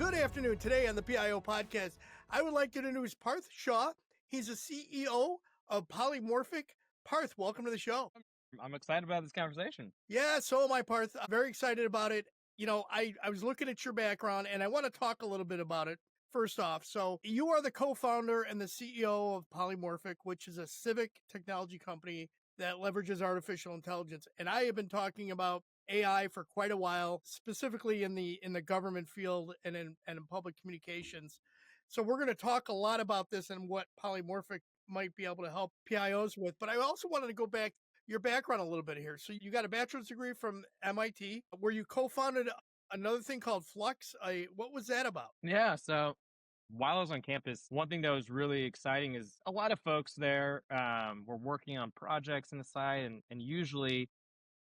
Good afternoon. Today on the PIO podcast, I would like to introduce Parth Shah. He's the CEO of Polymorphic. Parth, welcome to the show. I'm excited about this conversation. Yeah, so am I, Parth. I'm very excited about it. You know, I was looking at your background and I want to talk a little bit about it. First off, so you are the co-founder and the CEO of Polymorphic, which is a civic technology company that leverages artificial intelligence. And I have been talking about AI for quite a while, specifically in the government field and in public communications. So we're going to talk a lot about this and what Polymorphic might be able to help PIOs with. But I also wanted to go back your background a little bit here. So you got a bachelor's degree from MIT, where you co-founded another thing called Flux. What was that about? Yeah, so while I was on campus, one thing that was really exciting is a lot of folks there were working on projects on the side, and usually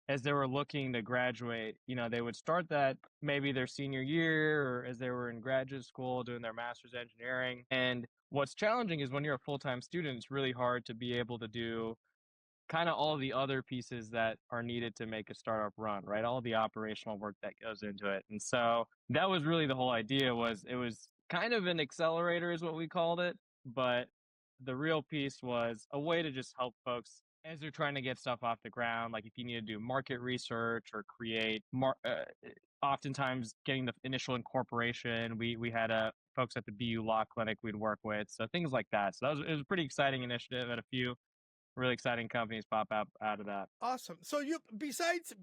as they were looking to graduate, they would start that maybe their senior year or as they were in graduate school doing their master's in engineering. And what's challenging is when you're a full-time student, it's really hard to be able to do kind of all the other pieces that are needed to make a startup run, right? All the operational work that goes into it. And so that was really the whole idea. Was it was kind of an accelerator is what we called it, but the real piece was a way to just help folks as they're trying to get stuff off the ground. Like if you need to do market research or create oftentimes getting the initial incorporation, we had folks at the BU Law Clinic we'd work with, so things like that. So it was a pretty exciting initiative, and a few really exciting companies pop up out of that. Awesome. So you besides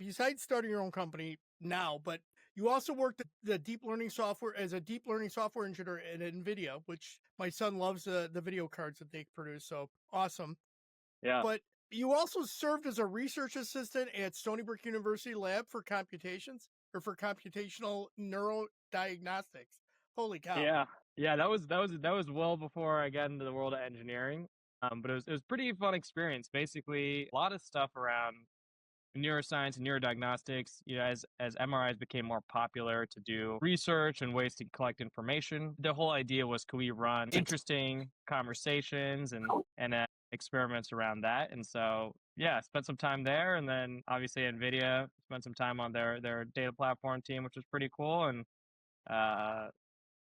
starting your own company now, but you also worked at the deep learning software as a deep learning software engineer at NVIDIA, which my son loves the video cards that they produce. So awesome. Yeah. But you also served as a research assistant at Stony Brook University Lab for computations or for computational neurodiagnostics. Holy cow. Yeah, that was well before I got into the world of engineering. But it was pretty fun experience. Basically, a lot of stuff around neuroscience and neurodiagnostics. As MRIs became more popular to do research and ways to collect information, the whole idea was, could we run interesting conversations and experiments around that? And so, yeah, spent some time there, and then obviously NVIDIA spent some time on their data platform team, which was pretty cool. And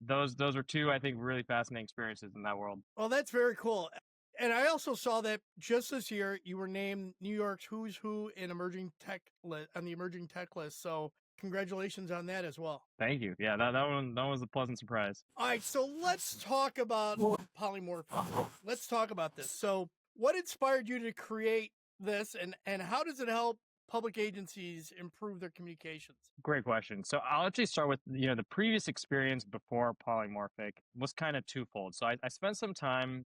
those were two, I think, really fascinating experiences in that world. Well, that's very cool. And I also saw that just this year you were named New York's Who's Who in emerging tech on the emerging tech list. So congratulations on that as well. Thank you. Yeah, that was a pleasant surprise. All right, so let's talk about Polymorphic. Let's talk about this. So what inspired you to create this, and how does it help public agencies improve their communications? Great question. So I'll actually start with, the previous experience before Polymorphic was kind of twofold. So I spent some time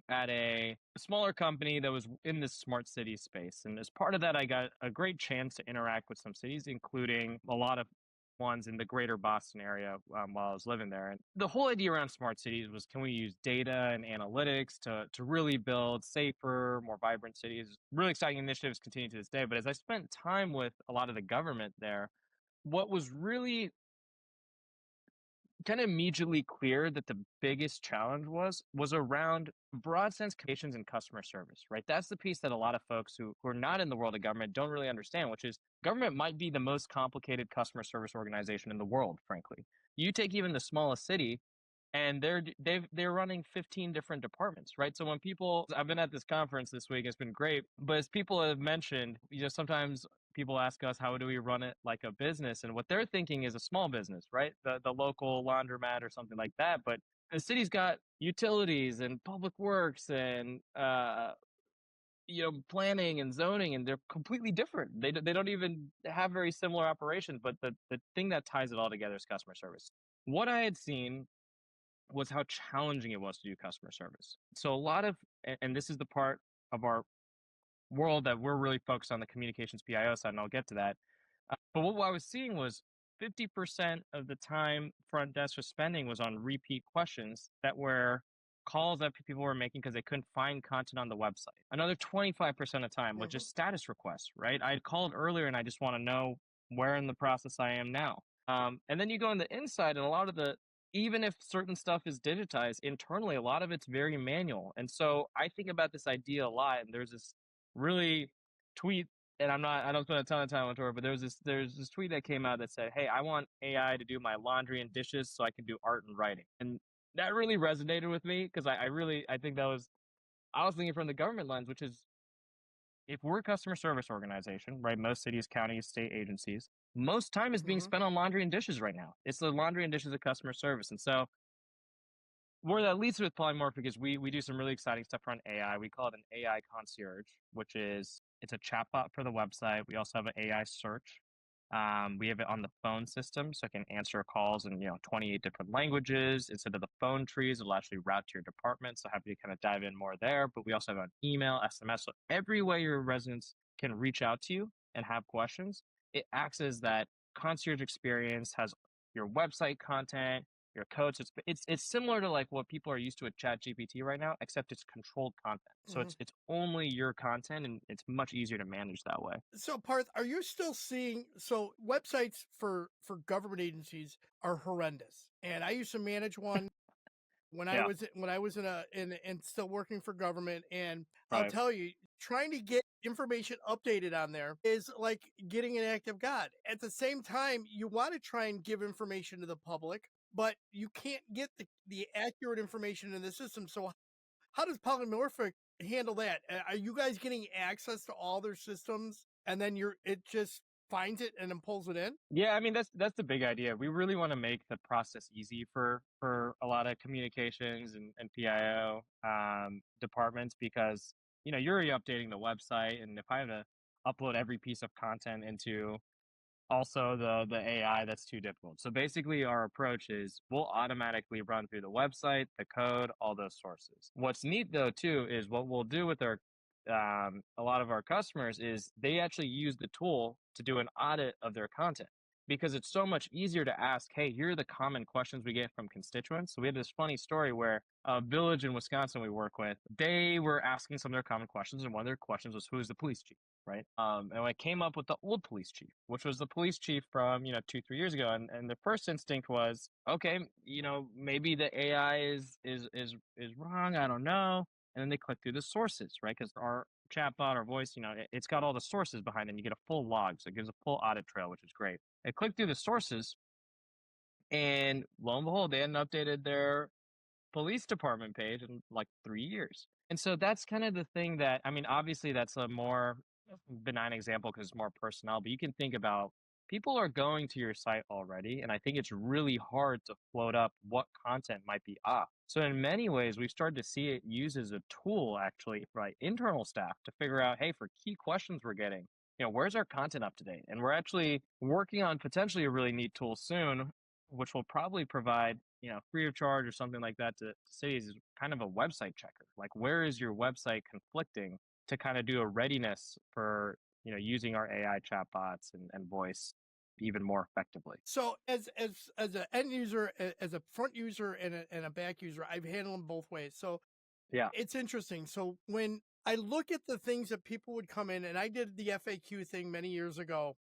at a smaller company that was in this smart city space. And as part of that, I got a great chance to interact with some cities, including a lot of ones in the greater Boston area while I was living there. And the whole idea around smart cities was, can we use data and analytics to really build safer, more vibrant cities? Really exciting initiatives continue to this day. But as I spent time with a lot of the government there, what was really kind of immediately clear that the biggest challenge was around broad sense communications and customer service, right? That's the piece that a lot of folks who are not in the world of government don't really understand, which is government might be the most complicated customer service organization in the world, frankly. You take even the smallest city, and they're running 15 different departments, right? So when I've been at this conference this week, it's been great, but as people have mentioned, sometimes people ask us, how do we run it like a business? And what they're thinking is a small business, right? The local laundromat or something like that. But the city's got utilities and public works and planning and zoning, and they're completely different. They don't even have very similar operations, but the thing that ties it all together is customer service. What I had seen was how challenging it was to do customer service. So a lot of, and this is the part of our world that we're really focused on, the communications PIO side, and I'll get to that. But what I was seeing was 50% of the time front desk was spending was on repeat questions that were calls that people were making because they couldn't find content on the website. Another 25% of time was just status requests, right? I had called earlier and I just want to know where in the process I am now. And then you go on the inside, and a lot of even if certain stuff is digitized internally, a lot of it's very manual. And so I think about this idea a lot, and there's this really tweet and I don't spend a ton of time on Twitter, but there's this tweet that came out that said, "Hey, I want AI to do my laundry and dishes so I can do art and writing." And that really resonated with me because I think that was I was thinking from the government lens, which is if we're a customer service organization, right? Most cities, counties, state agencies, most time is being Hmm. spent on laundry and dishes right now. It's the laundry and dishes of customer service. And so where that leads to with Polymorphic is we do some really exciting stuff around AI. We call it an AI concierge, which is it's a chatbot for the website. We also have an AI search. We have it on the phone system, so it can answer calls in 28 different languages. Instead of the phone trees, it'll actually route to your department. So happy to kind of dive in more there. But we also have an email, SMS, so every way your residents can reach out to you and have questions. It acts as that concierge experience, has your website content, your codes. It's similar to like what people are used to with Chat GPT right now, except it's controlled content. So Hmm. it's only your content, and it's much easier to manage that way. So, Parth, are you still seeing so websites for government agencies are horrendous, and I used to manage one Yeah, when I was in a in and still working for government, and I'll right. tell you, trying to get information updated on there is like getting an act of God. At the same time, you want to try and give information to the public, but you can't get the accurate information in the system. So how does Polymorphic handle that? Are you guys getting access to all their systems and then it just finds it and then pulls it in? Yeah, I mean that's the big idea. We really want to make the process easy for a lot of communications and PIO departments because you're already updating the website, and if I have to upload every piece of content into also the AI, that's too difficult. So basically our approach is we'll automatically run through the website, the code, all those sources. What's neat though too is what we'll do with our a lot of our customers is they actually use the tool to do an audit of their content because it's so much easier to ask, hey, here are the common questions we get from constituents. So we had this funny story where a village in Wisconsin we work with, they were asking some of their common questions, and one of their questions was, who is the police chief? Right. And I came up with the old police chief, which was the police chief from 2 3 years ago, and the first instinct was, okay, maybe the AI is wrong. I don't know. And then they click through the sources, right? Because our chatbot or voice, it's got all the sources behind it. And you get a full log, so it gives a full audit trail, which is great. They click through the sources, and lo and behold, they hadn't updated their police department page in like 3 years. And so that's kind of the thing that, I mean, obviously that's a more benign example because it's more personnel, but you can think about people are going to your site already. And I think it's really hard to float up what content might be off. So in many ways, we've started to see it used as a tool actually by internal staff to figure out, hey, for key questions we're getting, where's our content up to date? And we're actually working on potentially a really neat tool soon, which will probably provide free of charge or something like that to cities is kind of a website checker. Like, where is your website conflicting to kind of do a readiness for, using our AI chatbots and voice even more effectively. So as an end user, as a front user and a back user, I've handled them both ways. So Yeah. it's interesting. So when I look at the things that people would come in, and I did the FAQ thing many years ago,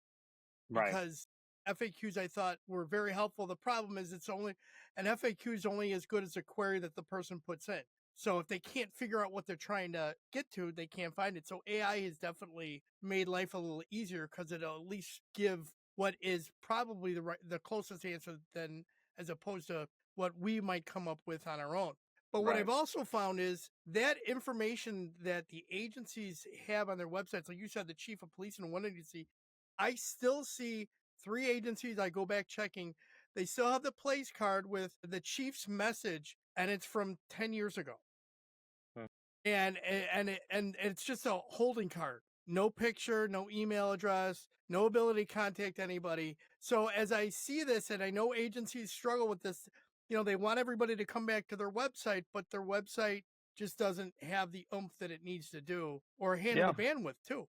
Right. because FAQs I thought were very helpful. The problem is it's only an FAQ is only as good as a query that the person puts in. So if they can't figure out what they're trying to get to, they can't find it. So AI has definitely made life a little easier because it'll at least give what is probably the closest answer than as opposed to what we might come up with on our own. But what Right. I've also found is that information that the agencies have on their websites, like you said, the chief of police in one agency, I still see 3 agencies I go back checking. They still have the place card with the chief's message, and it's from 10 years ago. Hmm. And it's just a holding card. No picture, no email address, no ability to contact anybody. So as I see this, and I know agencies struggle with this, they want everybody to come back to their website, but their website just doesn't have the oomph that it needs to do or handle Yeah. the bandwidth too.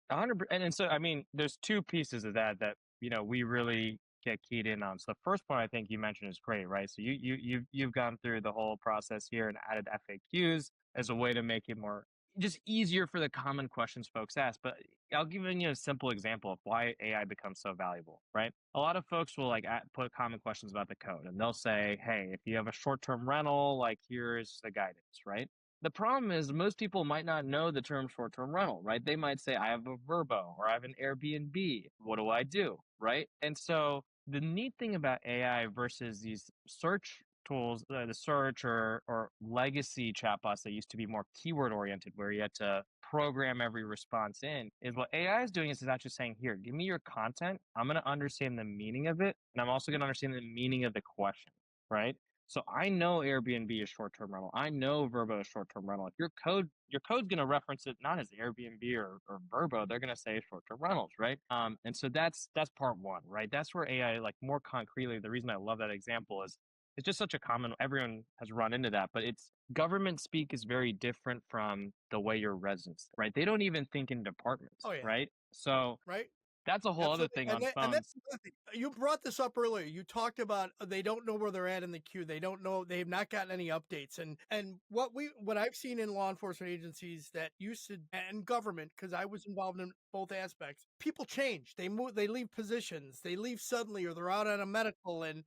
100. And so, I mean, there's two pieces of that we really get keyed in on. So the first point I think you mentioned is great, right? So you've gone through the whole process here and added FAQs as a way to make it more just easier for the common questions folks ask. But I'll give you a simple example of why AI becomes so valuable, right? A lot of folks will like put common questions about the code, and they'll say, hey, if you have a short-term rental, like here's the guidance, right? The problem is most people might not know the term short-term rental, right? They might say, I have a Verbo or I have an Airbnb. What do I do? Right? And so the neat thing about AI versus these search tools, the search or legacy chatbots that used to be more keyword oriented, where you had to program every response in, is what AI is doing is it's actually saying, here, give me your content. I'm going to understand the meaning of it. And I'm also going to understand the meaning of the question, right? So I know Airbnb is short-term rental. I know Verbo is short-term rental. If your code's going to reference it not as Airbnb or Verbo, they're going to say short-term rentals, right? And so that's part one, right? That's where AI, like more concretely, the reason I love that example is it's just such a common, everyone has run into that, but it's government speak is very different from the way your residents, right? They don't even think in departments, Oh yeah, right? So right. that's a whole other Absolutely, thing and on that's phones. another thing. You brought this up earlier. You talked about they don't know where they're at in the queue. They don't know. They have not gotten any updates. And what I've seen in law enforcement agencies that used to and government, because I was involved in both aspects. People change. They move. They leave positions. They leave suddenly, or they're out on a medical, and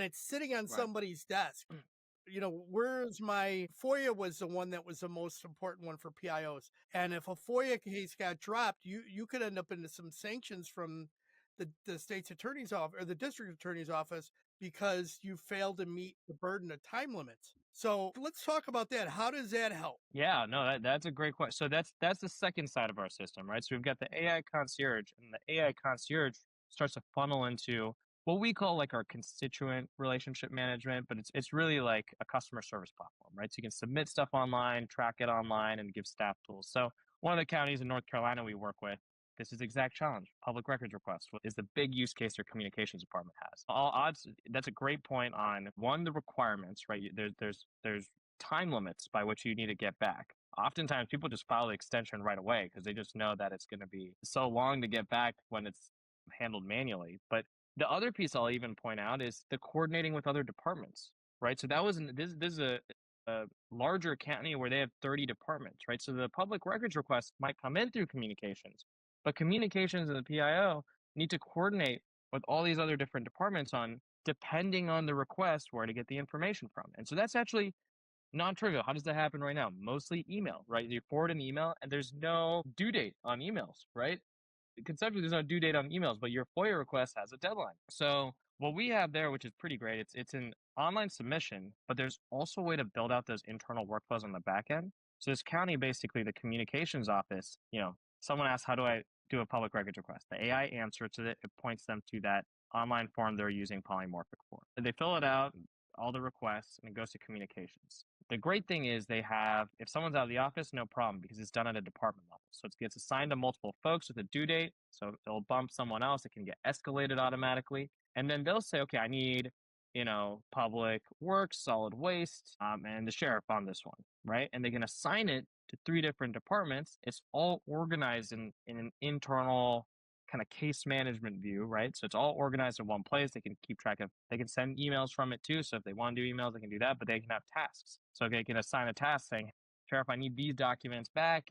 it's sitting on Right. somebody's desk. Where's my FOIA was the one that was the most important one for PIOs. And if a FOIA case got dropped, you could end up into some sanctions from the state's attorney's office or the district attorney's office because you failed to meet the burden of time limits. So let's talk about that. How does that help? Yeah, no, that's a great question. So that's the second side of our system, right? So we've got the AI concierge, and the AI concierge starts to funnel into what we call like our constituent relationship management, but it's really like a customer service platform, right? So you can submit stuff online, track it online, and give staff tools. So one of the counties in North Carolina we work with, this is the exact challenge. Public records request is the big use case their communications department has. All odds, that's a great point on one, the requirements, right? There's time limits by which you need to get back. Oftentimes, people just file the extension right away because they just know that it's going to be so long to get back when it's handled manually. But the other piece I'll even point out is the coordinating with other departments, right? So that was this is a larger county where they have 30 departments, right? So the public records request might come in through communications, but communications and the PIO need to coordinate with all these other different departments on depending on the request where to get the information from. And so that's actually non-trivial. How does that happen right now? Mostly email, right? You forward an email and there's no due date on emails, right? Conceptually, there's no due date on emails, but your FOIA request has a deadline. So what we have there, which is pretty great, it's an online submission, but there's also a way to build out those internal workflows on the back end. So this county, basically the communications office, someone asks, how do I do a public records request? The AI answers it, it points them to that online form they're using Polymorphic for. They fill it out, all the requests, and it goes to communications. The great thing is they have, if someone's out of the office, no problem because it's done at a department level. So it gets assigned to multiple folks with a due date. So it'll bump someone else. It can get escalated automatically. And then they'll say, okay, I need, public works, solid waste, and the sheriff on this one, right? And they can assign it to 3 different departments. It's all organized in an internal kind of case management view, right? So it's all organized in one place. They can keep track of, they can send emails from it too. So if they want to do emails, they can do that, but they can have tasks. So they can assign a task saying, Sheriff, I need these documents back.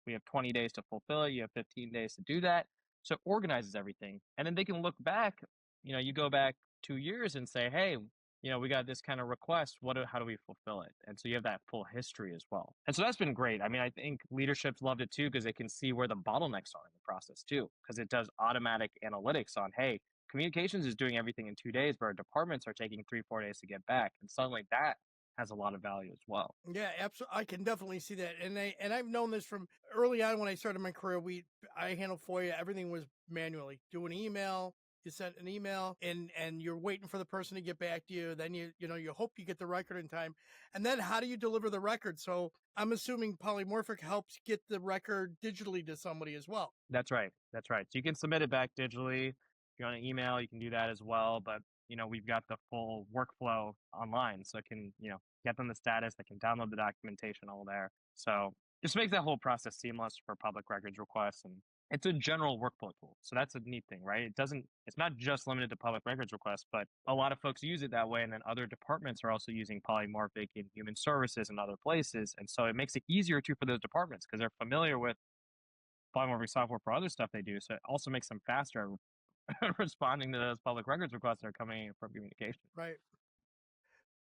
We have 20 days to fulfill it. You have 15 days to do that. So it organizes everything. And then they can look back, you go back 2 years and say, hey, we got this kind of request. How do we fulfill it? And so you have that full history as well. And so that's been great. I mean, I think leadership's loved it too, because they can see where the bottlenecks are in the process too, because it does automatic analytics on, hey, communications is doing everything in 2 days, but our departments are taking 3-4 days to get back. And suddenly that has a lot of value as well. Yeah, absolutely. I can definitely see that, and I've known this from early on when I started my career. I handled FOIA. Everything was manually. Do an email. You sent an email, and you're waiting for the person to get back to you. Then you hope you get the record in time, and then how do you deliver the record? So I'm assuming Polymorphic helps get the record digitally to somebody as well. That's right. That's right. So you can submit it back digitally. If you want an email, you can do that as well. But we've got the full workflow online, so it can get them the status. They can download the documentation all there. So just makes that whole process seamless for public records requests, and it's a general workflow tool. So that's a neat thing, right? It's not just limited to public records requests, but a lot of folks use it that way, and then other departments are also using Polymorphic in human services and other places, and so it makes it easier too for those departments because they're familiar with Polymorphic software for other stuff they do. So it also makes them faster responding to those public records requests that are coming in from communication. Right.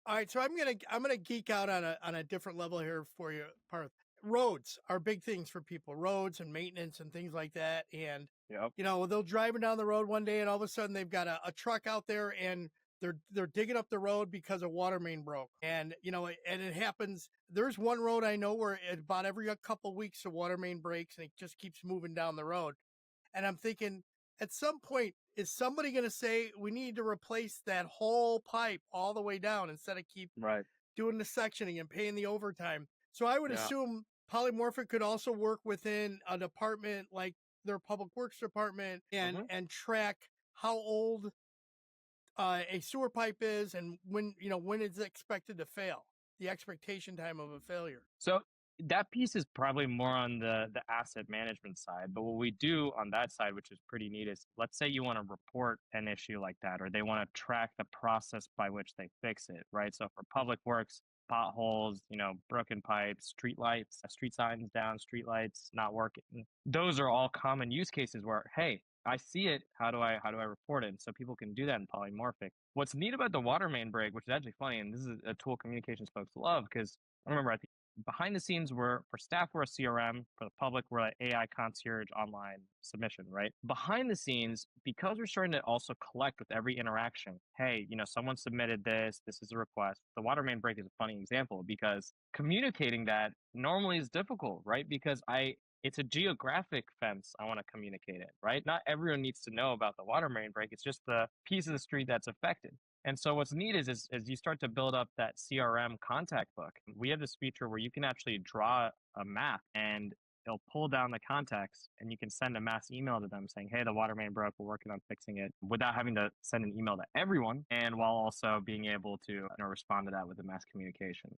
All right, so I'm gonna geek out on a different level here for you, Parth. Roads are big things for people. Roads and maintenance and things like that. And Yep. they'll driving down the road one day, and all of a sudden they've got a truck out there, and they're digging up the road because a water main broke. And and it happens. There's one road I know where about every couple weeks a water main breaks, and it just keeps moving down the road. And I'm thinking, at some point, is somebody going to say we need to replace that whole pipe all the way down instead of keep Right. doing the sectioning and paying the overtime? So I would Yeah. assume Polymorphic could also work within a department like their public works department and Hmm. track how old a sewer pipe is and when it's expected to fail, the expectation time of a failure. So that piece is probably more on the asset management side. But what we do on that side, which is pretty neat, is let's say you want to report an issue like that, or they want to track the process by which they fix it, right? So for public works, potholes, broken pipes, street lights, street signs down, street lights not working. Those are all common use cases where, hey, I see it. How do I report it? And so people can do that in Polymorphic. What's neat about the water main break, which is actually funny, and this is a tool communications folks love, because I remember at the behind the scenes, we're for staff, we're a CRM. For the public, we're an AI concierge online submission, right? Behind the scenes, because we're starting to also collect with every interaction, hey, someone submitted this is a request. The water main break is a funny example because communicating that normally is difficult, right? Because it's a geographic fence I want to communicate it, right? Not everyone needs to know about the water main break. It's just the piece of the street that's affected. And so what's neat is as you start to build up that CRM contact book, we have this feature where you can actually draw a map and it'll pull down the contacts and you can send a mass email to them saying, hey, the water main broke, we're working on fixing it, without having to send an email to everyone, and while also being able to respond to that with a mass communication.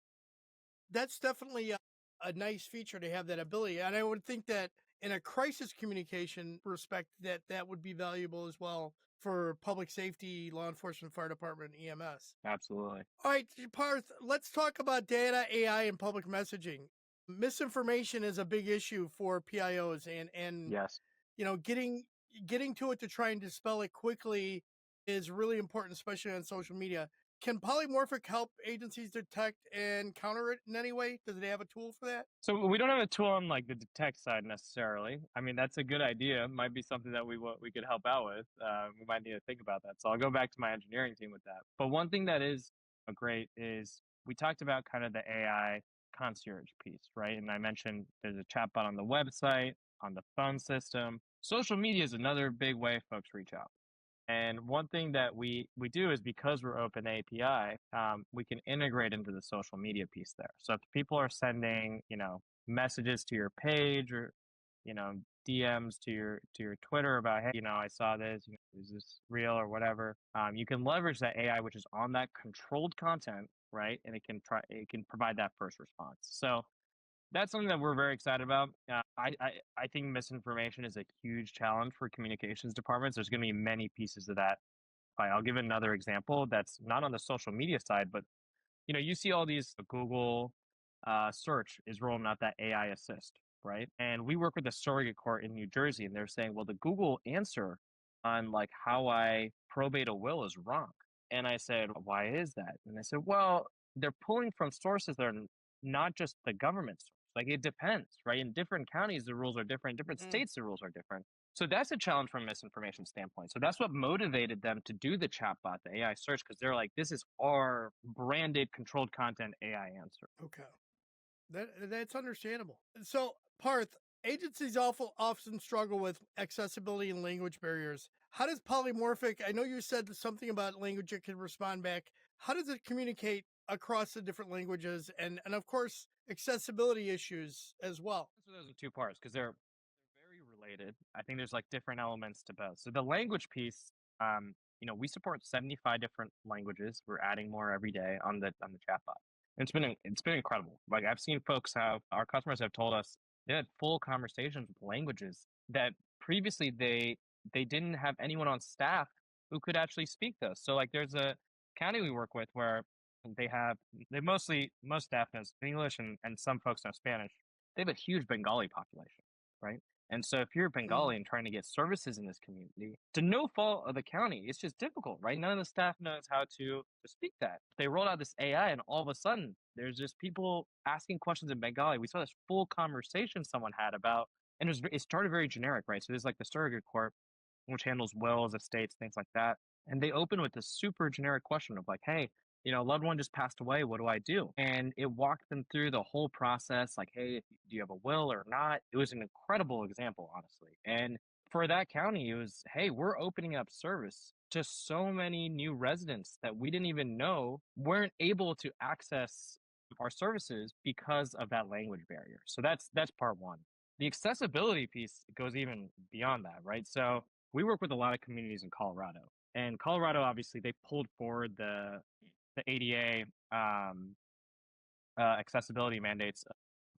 That's definitely a nice feature to have that ability. And I would think that in a crisis communication respect, that would be valuable as well for public safety, law enforcement, fire department, EMS. Absolutely. All right, Parth, let's talk about data, AI, and public messaging. Misinformation is a big issue for PIOs, and Yes. getting to it to try and dispel it quickly is really important, especially on social media. Can Polymorphic help agencies detect and counter it in any way? Does it have a tool for that? So we don't have a tool on like the detect side necessarily. I mean, that's a good idea. Might be something that we could help out with. We might need to think about that. So I'll go back to my engineering team with that. But one thing that is great is we talked about kind of the AI concierge piece, right? And I mentioned there's a chatbot on the website, on the phone system. Social media is another big way folks reach out. And one thing that we do is because we're open API, we can integrate into the social media piece there. So if people are sending, messages to your page or, you know, DMs to your Twitter about, hey, I saw this, is this real or whatever? You can leverage that AI, which is on that controlled content, right? And it can provide that first response. So that's something that we're very excited about. I think misinformation is a huge challenge for communications departments. There's going to be many pieces of that. I'll give another example that's not on the social media side, but you see all these Google search is rolling out that AI assist, right? And we work with a surrogate court in New Jersey, and they're saying, well, the Google answer on like how I probate a will is wrong. And I said, why is that? And they said, well, they're pulling from sources that are not just the government source. Like it depends, right? In different counties, the rules are different. In different Mm. states, the rules are different. So that's a challenge from a misinformation standpoint. So that's what motivated them to do the chatbot, the AI search, because they're like, this is our branded controlled content AI answer. Okay. That's understandable. So, Parth, agencies often struggle with accessibility and language barriers. How does Polymorphic? I know you said something about language it can respond back. How does it communicate across the different languages and of course accessibility issues as well? So those are two parts because they're very related. I think there's like different elements to both. So the language piece, we support 75 different languages. We're adding more every day on the chatbot. It's been incredible. Like I've seen folks have our customers have told us they had full conversations with languages that previously they didn't have anyone on staff who could actually speak those. So like there's a county we work with where they have most staff knows English and some folks know Spanish. They have a huge Bengali population, right? And so if you're Bengali and trying to get services in this community, to no fault of the county, it's just difficult, right? None of the staff knows how to speak that. They rolled out this AI and all of a sudden there's just people asking questions in Bengali. We saw this full conversation someone had about, and it started very generic, right? So there's like the surrogate court, which handles wills, estates, things like that. And they open with this super generic question of like, hey, a loved one just passed away. What do I do? And it walked them through the whole process. Like, hey, do you have a will or not? It was an incredible example, honestly. And for that county, it was, hey, we're opening up service to so many new residents that we didn't even know weren't able to access our services because of that language barrier. So that's part one. The accessibility piece goes even beyond that, right? So we work with a lot of communities in Colorado, and Colorado obviously they pulled forward the ADA accessibility mandates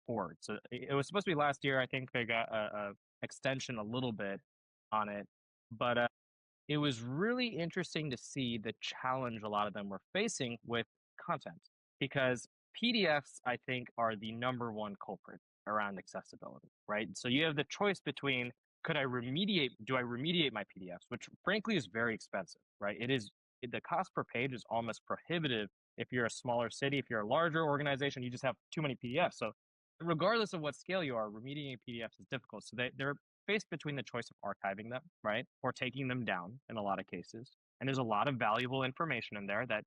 forward. So it was supposed to be last year. I think they got a extension a little bit on it, but it was really interesting to see the challenge a lot of them were facing with content because PDFs, I think, are the number one culprit around accessibility, right? So you have the choice between do I remediate my PDFs, which frankly is very expensive, right? The cost per page is almost prohibitive if you're a smaller city. If you're a larger organization, you just have too many PDFs. So regardless of what scale you are, remediating PDFs is difficult. So they're faced between the choice of archiving them, right, or taking them down in a lot of cases. And there's a lot of valuable information in there that,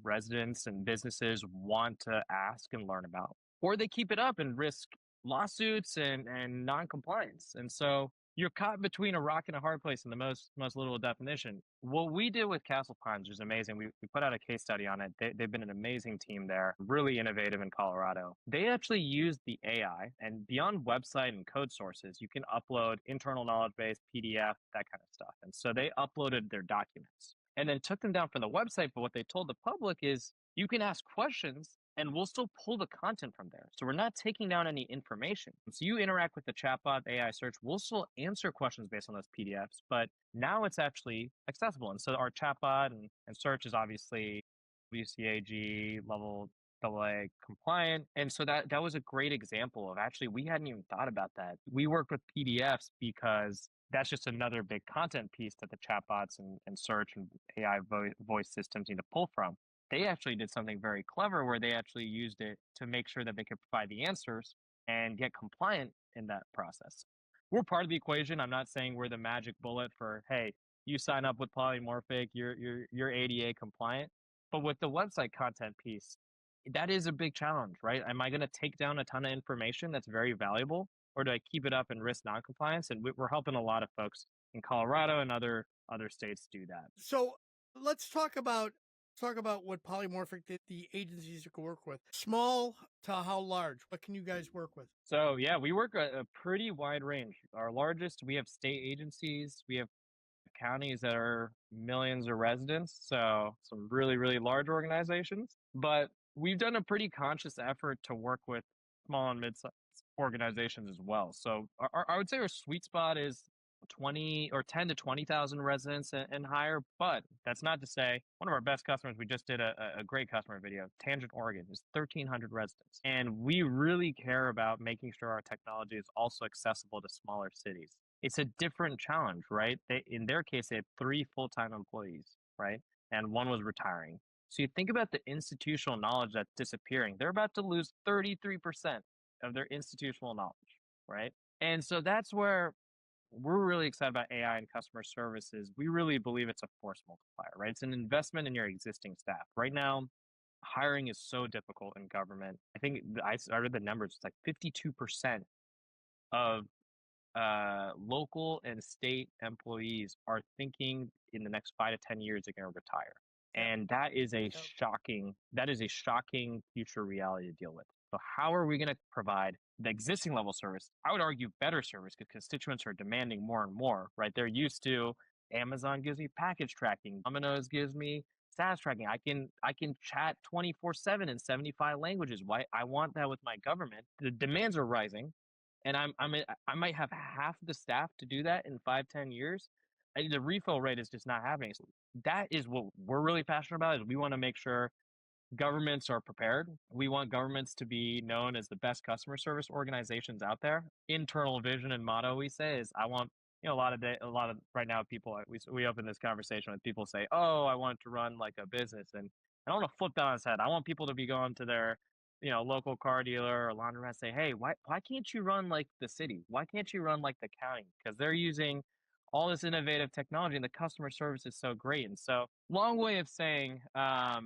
residents and businesses want to ask and learn about. Or they keep it up and risk lawsuits and non-compliance. And so you're caught between a rock and a hard place in the most literal definition. What we did with Castle Pines is amazing. We put out a case study on it. They've been an amazing team there, really innovative in Colorado. They actually used the AI, and beyond website and code sources, you can upload internal knowledge base, PDF, that kind of stuff. And so they uploaded their documents and then took them down from the website. But what they told the public is you can ask questions and we'll still pull the content from there. So we're not taking down any information. So you interact with the chatbot AI search, we'll still answer questions based on those PDFs, but now it's actually accessible. And so our chatbot and search is obviously WCAG level AA compliant. And so that was a great example of actually, we hadn't even thought about that. We work with PDFs because that's just another big content piece that the chatbots and search and AI voice systems need to pull from. They actually did something very clever where they actually used it to make sure that they could provide the answers and get compliant in that process. We're part of the equation. I'm not saying we're the magic bullet for, hey, you sign up with Polymorphic, you're ADA compliant. But with the website content piece, that is a big challenge, right? Am I going to take down a ton of information that's very valuable, or do I keep it up and risk non-compliance? And we're helping a lot of folks in Colorado and other states do that. So let's talk about what Polymorphic did, the agencies you can work with. Small to how large? What can you guys work with? So yeah, we work a pretty wide range. Our largest, we have state agencies, we have counties that are millions of residents, so some really, really large organizations. But we've done a pretty conscious effort to work with small and mid-sized organizations as well. So I would say our sweet spot is 20 or 10 to 20,000 residents and higher. But that's not to say one of our best customers, we just did a great customer video, Tangent, Oregon, is 1,300 residents. And we really care about making sure our technology is also accessible to smaller cities. It's a different challenge, right? In their case, they had 3 full-time employees, right? And one was retiring. So you think about the institutional knowledge that's disappearing. They're about to lose 33% of their institutional knowledge, right? And so that's where we're really excited about AI and customer services. We really believe it's a force multiplier, right? It's an investment in your existing staff. Right now, hiring is so difficult in government. I think I read the numbers, it's like 52% of local and state employees are thinking in the next 5 to 10 years they're going to retire. Yep. And that is a Yep. shocking future reality to deal with. So how are we going to provide the existing level service? I would argue better service because constituents are demanding more and more, right? They're used to Amazon gives me package tracking, Domino's gives me status tracking. I can chat 24/7 in 75 languages. Why I want that with my government. The demands are rising, and I might have half the staff to do that in 5-10 years. The refill rate is just not happening. So that is what we're really passionate about. Is we want to make sure governments are prepared. We want governments to be known as the best customer service organizations out there. Internal vision and motto we say is, I want, a lot of right now people, we open this conversation with people say, oh, I want to run like a business. And I want to flip that on its head. I want people to be going to their, local car dealer or laundromat, say, hey, why can't you run like the city? Why can't you run like the county? Because they're using all this innovative technology and the customer service is so great. And so, long way of saying, it's a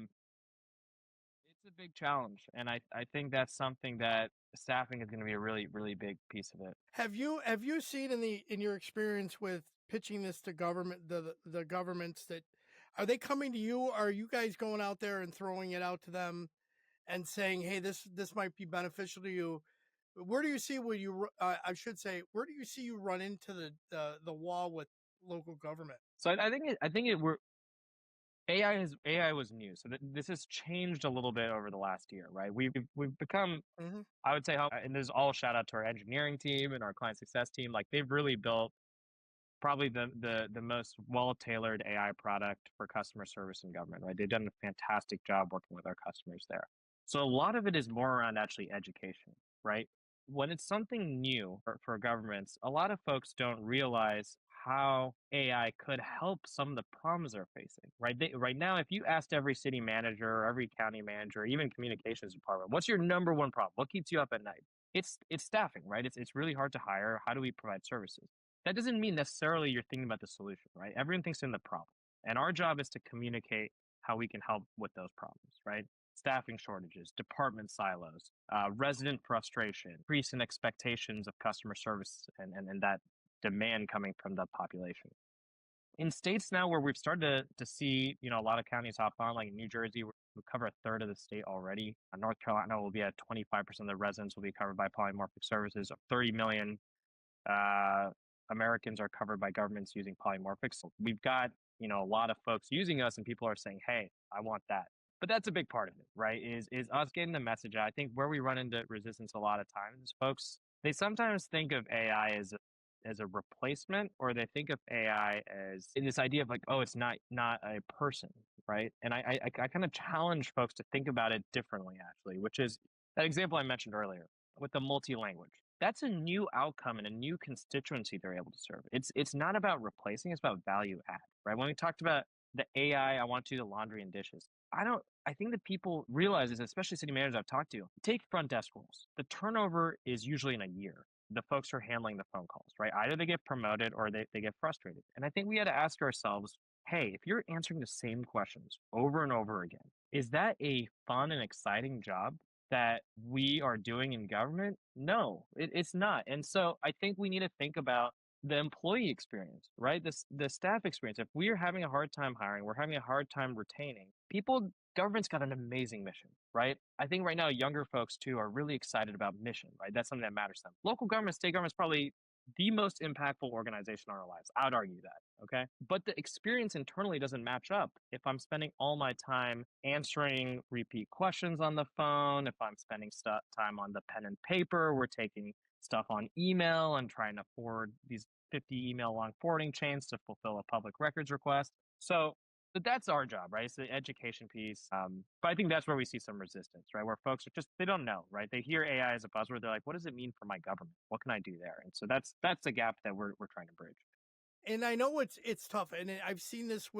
big challenge, and I think that's something that staffing is going to be a really, really big piece of it. Have you seen in your experience with pitching this to the governments, that are they coming to you? Are you guys going out there and throwing it out to them and saying, hey, this might be beneficial to you? Where do you see when I should say, where do you see you run into the wall with local government? So I think we're AI was new, so this has changed a little bit over the last year, right? We've become, Hmm. I would say, and this is all shout out to our engineering team and our client success team. Like they've really built probably the most well-tailored AI product for customer service and government, right? They've done a fantastic job working with our customers there. So a lot of it is more around actually education, right? When it's something new for governments, a lot of folks don't realize how AI could help some of the problems they're facing, right? Right now, if you asked every city manager or every county manager, even communications department, what's your number one problem? What keeps you up at night? It's staffing, right? It's really hard to hire. How do we provide services? That doesn't mean necessarily you're thinking about the solution, right? Everyone thinks in the problem. And our job is to communicate how we can help with those problems, right? Staffing shortages, department silos, resident frustration, increase in expectations of customer service and that demand coming from the population. In states now where we've started to see, a lot of counties hop on, like in New Jersey, we cover a third of the state already. North Carolina will be at 25% of the residents will be covered by polymorphic services. 30 million uh, Americans are covered by governments using polymorphics. So we've got, a lot of folks using us and people are saying, hey, I want that. But that's a big part of it, right? Is us getting the message out. I think where we run into resistance a lot of times is folks, they sometimes think of AI as a replacement, or they think of AI as in this idea of like, oh, it's not a person, right? And I kind of challenge folks to think about it differently, actually, which is that example I mentioned earlier with the multi-language. That's a new outcome and a new constituency they're able to serve. It's not about replacing, it's about value add, right? When we talked about the AI, I want to do the laundry and dishes. I think that people realize this, especially city managers I've talked to. Take front desk roles. The turnover is usually in a year. The folks are handling the phone calls, right? Either they get promoted or they get frustrated. And I think we had to ask ourselves, hey, if you're answering the same questions over and over again, is that a fun and exciting job that we are doing in government? No, it's not. And so I think we need to think about the employee experience, right? The staff experience. If we are having a hard time hiring, we're having a hard time retaining people. Government's got an amazing mission, right? I think right now younger folks too are really excited about mission, right? That's something that matters to them. Local government, state government's probably the most impactful organization in our lives. I would argue that. Okay. But the experience internally doesn't match up. If I'm spending all my time answering repeat questions on the phone, if I'm spending time on the pen and paper, we're taking stuff on email and trying to forward these 50 email long forwarding chains to fulfill a public records request. So but that's our job, right? It's the education piece. But I think that's where we see some resistance, right? Where folks are just they don't know, right? They hear AI as a buzzword. They're like, "What does it mean for my government? What can I do there?" And so that's the gap that we're trying to bridge. And I know it's tough, and I've seen this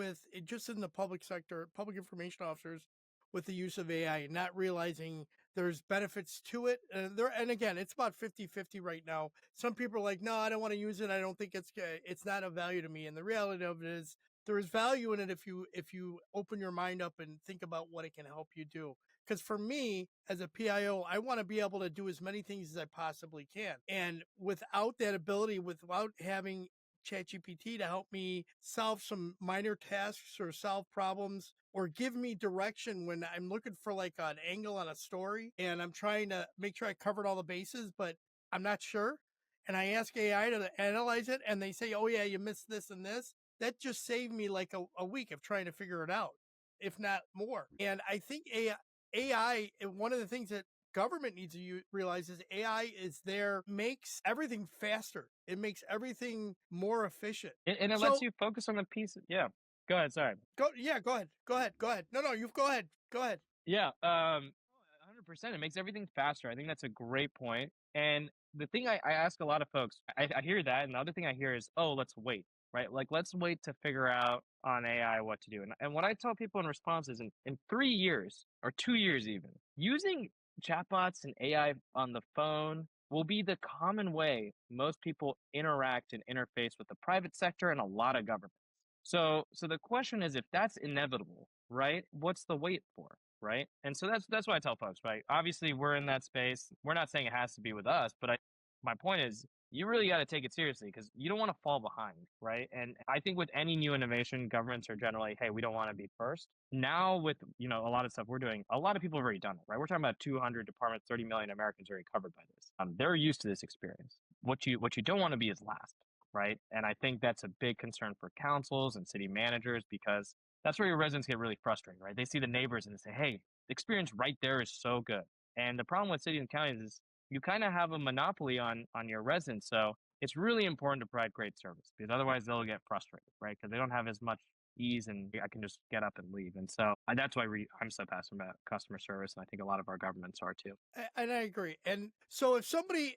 just in the public sector, public information officers, with the use of AI, not realizing there's benefits to it. And again, it's about 50-50 right now. Some people are like, no, I don't want to use it. I don't think it's not of value to me. And the reality of it is there is value in it if you open your mind up and think about what it can help you do. Because for me, as a PIO, I want to be able to do as many things as I possibly can. And without that ability, without having ChatGPT to help me solve some minor tasks or solve problems or give me direction when I'm looking for like an angle on a story and I'm trying to make sure I covered all the bases, but I'm not sure. And I ask AI to analyze it and they say, oh, yeah, you missed this and this. That just saved me like a week of trying to figure it out, if not more. And I think AI, one of the things that government needs to realize is AI is there, makes everything faster. It makes everything more efficient. And it lets So you focus on the piece. Yeah. Go ahead. Sorry. go, yeah, go ahead. Go ahead. Go ahead. No, you go ahead. Go ahead. Yeah, 100%. It makes everything faster. I think that's a great point. And the thing I ask a lot of folks, I hear that, and the other thing I hear is, oh, let's wait, right? Like, let's wait to figure out on AI what to do. And what I tell people in response is in 3 years or 2 years even, using chatbots and AI on the phone will be the common way most people interact and interface with the private sector and a lot of governments. So the question is, if that's inevitable, right? What's the wait for? Right. And so that's what I tell folks, right? Obviously, we're in that space. We're not saying it has to be with us, but my point is you really got to take it seriously because you don't want to fall behind, right? And I think with any new innovation, governments are generally, hey, we don't want to be first. Now with a lot of stuff we're doing, a lot of people have already done it, right? We're talking about 200 departments, 30 million Americans already covered by this. They're used to this experience. What you don't want to be is last, right? And I think that's a big concern for councils and city managers because that's where your residents get really frustrated, right? They see the neighbors and they say, hey, the experience right there is so good. And the problem with cities and counties is you kind of have a monopoly on your residents. So it's really important to provide great service because otherwise they'll get frustrated, right? Because they don't have as much ease and I can just get up and leave. And so that's why I'm so passionate about customer service. And I think a lot of our governments are too. And I agree. And so if somebody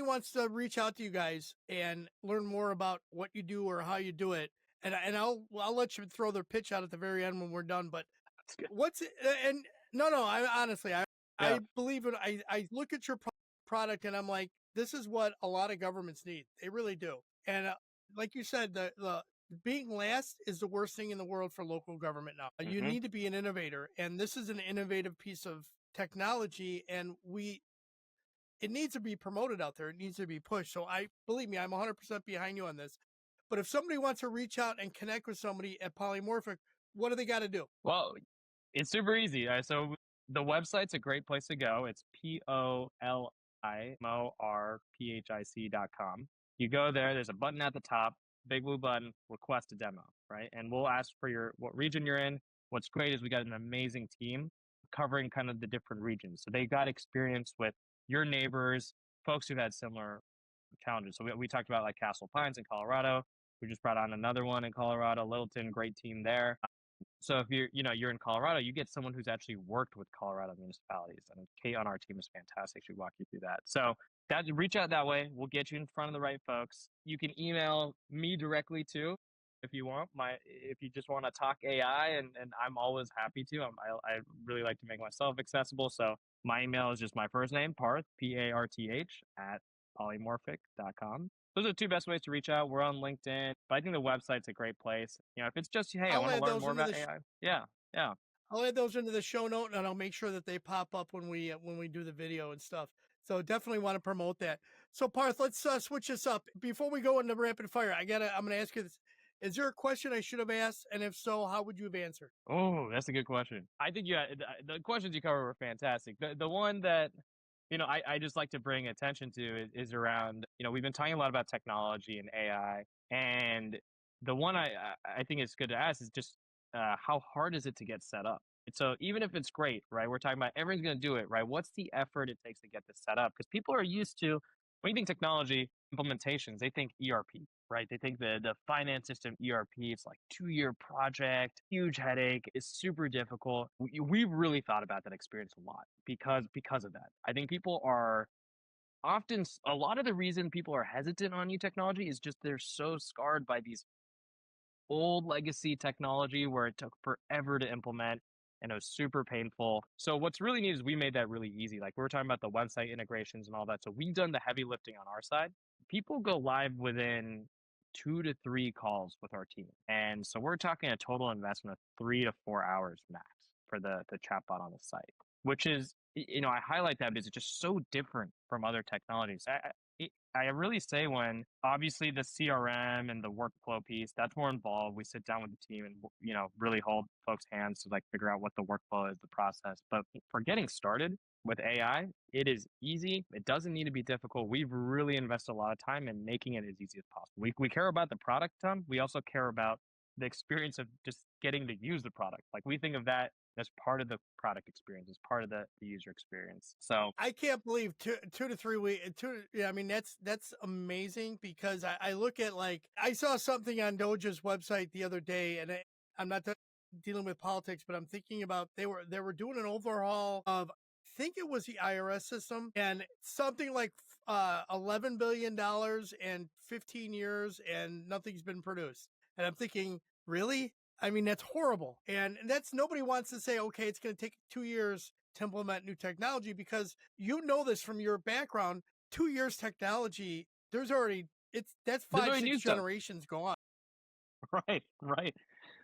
wants to reach out to you guys and learn more about what you do or how you do it, and I'll let you throw their pitch out at the very end when we're done. But That's good. what's it, and no, I honestly Yeah. I believe it. I look at your product and I'm like, this is what a lot of governments need. They really do. And like you said, the being last is the worst thing in the world for local government now. You Mm-hmm. need to be an innovator, and this is an innovative piece of technology, and it needs to be promoted out there. It needs to be pushed. So I believe me, I'm 100% behind you on this. But if somebody wants to reach out and connect with somebody at Polymorphic, what do they got to do? Well, it's super easy. So the website's a great place to go. It's POLIMORPHIC.com. You go there, there's a button at the top, big blue button, request a demo, right? And we'll ask for what region you're in. What's great is we got an amazing team covering kind of the different regions. So they got experience with your neighbors, folks who've had similar challenges. So we talked about like Castle Pines in Colorado. We just brought on another one in Colorado, Littleton, great team there. So if you're in Colorado, you get someone who's actually worked with Colorado municipalities, and Kate on our team is fantastic. She'll walk you through that. So that reach out that way. We'll get you in front of the right folks. You can email me directly too if you want. If you just want to talk AI, and I'm always happy to. I really like to make myself accessible. So my email is just my first name, Parth, PARTH at polymorphic.com. Those are the two best ways to reach out. We're on LinkedIn, but I think the website's a great place. If it's just, hey, I I'll want to add learn those more into about AI. Yeah, yeah. I'll add those into the show note, and I'll make sure that they pop up when we do the video and stuff. So definitely want to promote that. So Parth, let's switch this up. Before we go into rapid fire, I'm gonna ask you this: is there a question I should have asked, and if so, how would you have answered? Oh, that's a good question. I think the questions you covered were fantastic. The one that I just like to bring attention to is around we've been talking a lot about technology and AI, and the one I think is good to ask is just how hard is it to get set up? And so even if it's great, right? We're talking about everyone's going to do it, right? What's the effort it takes to get this set up? Because people are used to when you think technology implementations, they think ERP, right? They think the finance system ERP, it's like 2-year project, huge headache, it's super difficult. We really thought about that experience a lot because of that. I think people are often a lot of the reason people are hesitant on new technology is just they're so scarred by these old legacy technology where it took forever to implement and it was super painful. So what's really neat is we made that really easy. Like we were talking about the website integrations and all that. So we've done the heavy lifting on our side. People go live within 2 to 3 calls with our team. And so we're talking a total investment of 3 to 4 hours max for the chatbot on the site, which is, I highlight that because it's just so different from other technologies. I really say when obviously the CRM and the workflow piece that's more involved. We sit down with the team and really hold folks' hands to like figure out what the workflow is, the process. But for getting started with AI, it is easy. It doesn't need to be difficult. We've really invested a lot of time in making it as easy as possible. We care about the product, Tom. We also care about the experience of just getting to use the product. Like we think of that as part of the product experience, as part of the user experience. So I can't believe 2 to 3 weeks. Yeah, I mean that's amazing because I look at like I saw something on Doja's website the other day, and I'm not dealing with politics, but I'm thinking about they were doing an overhaul of, I think it was the IRS system, and something like $11 billion and 15 years, and nothing's been produced. And I'm thinking, really? I mean, that's horrible. And that's, nobody wants to say, okay, it's going to take 2 years to implement new technology, because you know this from your background. 2 years technology, there's already, that's They're five, doing new six stuff. generations gone. Right, right.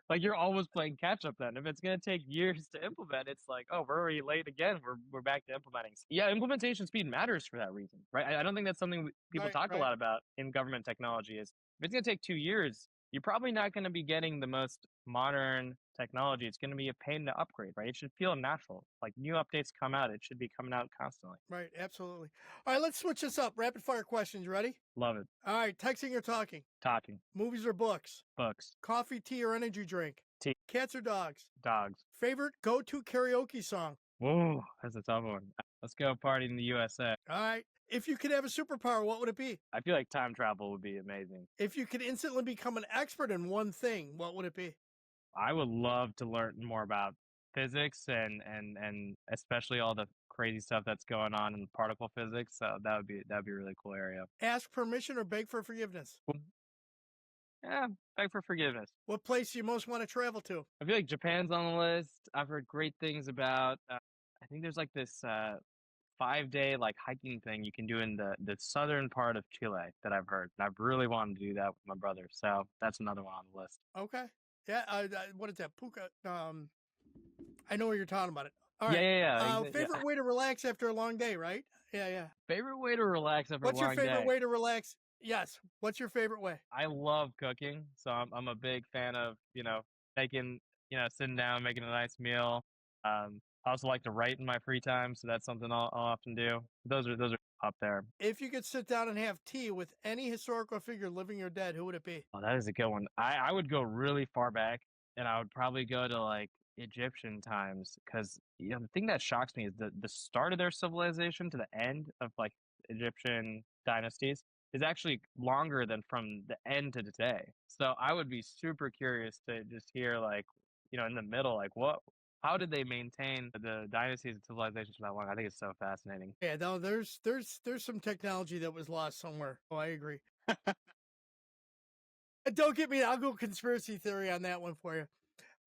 Like you're always playing catch up then. If it's gonna take years to implement, it's like, oh, we're already late again. We're back to implementing. Yeah, implementation speed matters for that reason, right? I don't think that's something people Right, talk a right. lot about in government technology. Is if it's gonna take 2 years, you're probably not gonna be getting the most modern technology. It's gonna be a pain to upgrade, right? It should feel natural. Like new updates come out, it should be coming out constantly. Right, absolutely. All right, let's switch this up. Rapid fire questions. You ready? Love it. All right, texting or talking? Talking, Movies or books? books, Coffee, tea, or energy drink? tea, Cats or dogs? dogs. Favorite go-to karaoke song? Whoa, that's a tough one. Let's go party in the USA. All right. If you could have a superpower, what would it be? I feel like time travel would be amazing. If you could instantly become an expert in one thing, what would it be? I would love to learn more about physics and especially all the crazy stuff that's going on in particle physics. So that'd be a really cool area. Ask permission or beg for forgiveness? Well, yeah, beg for forgiveness. What place do you most want to travel to? I feel like Japan's on the list. I've heard great things about. I think there's like this 5 day like hiking thing you can do in the southern part of Chile that I've heard. And I've really wanted to do that with my brother. So that's another one on the list. Okay. Yeah. What is that? Puka. I know what you're talking about. It. All Yeah, right. yeah, yeah. Favorite way to relax after a long day, right? Yeah, yeah. Favorite way to relax after What's a your long favorite day? way to relax? Yes. What's your favorite way? I love cooking, so I'm a big fan of, making, sitting down, making a nice meal. I also like to write in my free time, so that's something I'll often do. Those are up there. If you could sit down and have tea with any historical figure, living or dead, who would it be? Oh, that is a good one. I would go really far back, and I would probably go to like Egyptian times, because the thing that shocks me is the start of their civilization to the end of like Egyptian dynasties is actually longer than from the end to today. So I would be super curious to just hear like, in the middle, like how did they maintain the dynasties and civilizations for that long? I think it's so fascinating. Yeah, no, there's some technology that was lost somewhere. Oh, I agree. Don't get me. I'll go conspiracy theory on that one for you.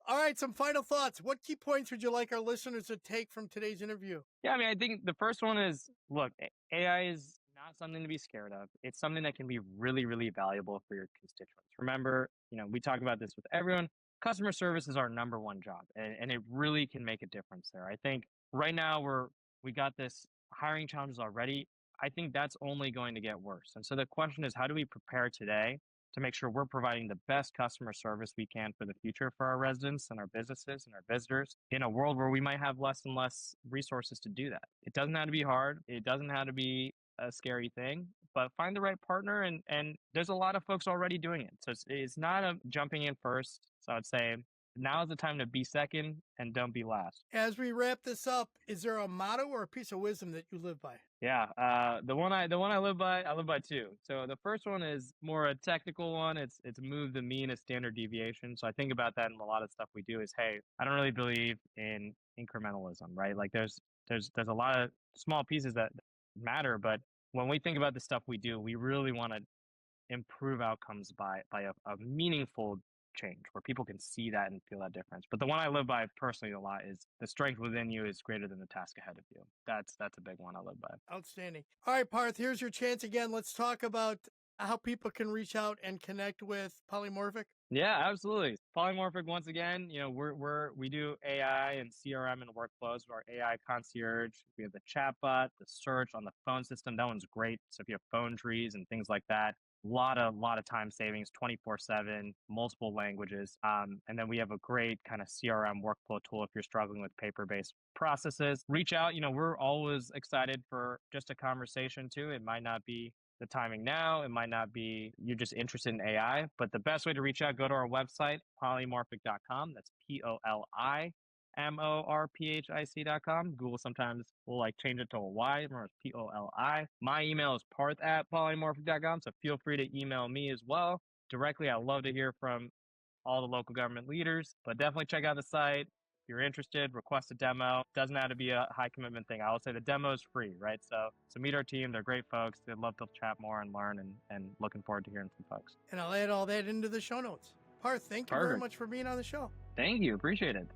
All right, some final thoughts. What key points would you like our listeners to take from today's interview? Yeah, I mean, I think the first one is, look, AI is not something to be scared of. It's something that can be really, really valuable for your constituents. Remember, we talk about this with everyone. Customer service is our number one job, and it really can make a difference there. I think right now we got this hiring challenges already. I think that's only going to get worse. And so the question is, how do we prepare today to make sure we're providing the best customer service we can for the future for our residents and our businesses and our visitors in a world where we might have less and less resources to do that. It doesn't have to be hard. It doesn't have to be a scary thing, but find the right partner. And there's a lot of folks already doing it. So it's not a jumping in first. So I'd say now is the time to be second and don't be last. As we wrap this up, is there a motto or a piece of wisdom that you live by? Yeah, the one I live by two. So the first one is more a technical one. It's move the mean a standard deviation. So I think about that in a lot of stuff we do is, hey, I don't really believe in incrementalism, right? Like there's a lot of small pieces that matter, but when we think about the stuff we do, we really want to improve outcomes by a meaningful change where people can see that and feel that difference. But the one I live by personally a lot is the strength within you is greater than the task ahead of you. That's a big one I live by. Outstanding. All right, Parth, here's your chance again. Let's talk about how people can reach out and connect with Polymorphic. Yeah, absolutely. Polymorphic, once again, we do AI and CRM and workflows. Our AI concierge. We have the chatbot, the search on the phone system. That one's great. So if you have phone trees and things like that, lot of time savings, 24/7, multiple languages. And then we have a great kind of CRM workflow tool if you're struggling with paper-based processes. Reach out. We're always excited for just a conversation too. It might not be the timing now. It might not be you're just interested in AI, but the best way to reach out, go to our website, polymorphic.com. That's POLIMORPHIC.com. Google sometimes will like change it to a Y. Remember, it's POLI. My email is parth@polymorphic.com. So feel free to email me as well directly. I love to hear from all the local government leaders. But definitely check out the site. If you're interested, request a demo. Doesn't have to be a high commitment thing. I will say the demo is free, right? So meet our team. They're great folks. They'd love to chat more and learn, and looking forward to hearing from folks. And I'll add all that into the show notes. Parth, thank you very much for being on the show. Thank you. Appreciate it.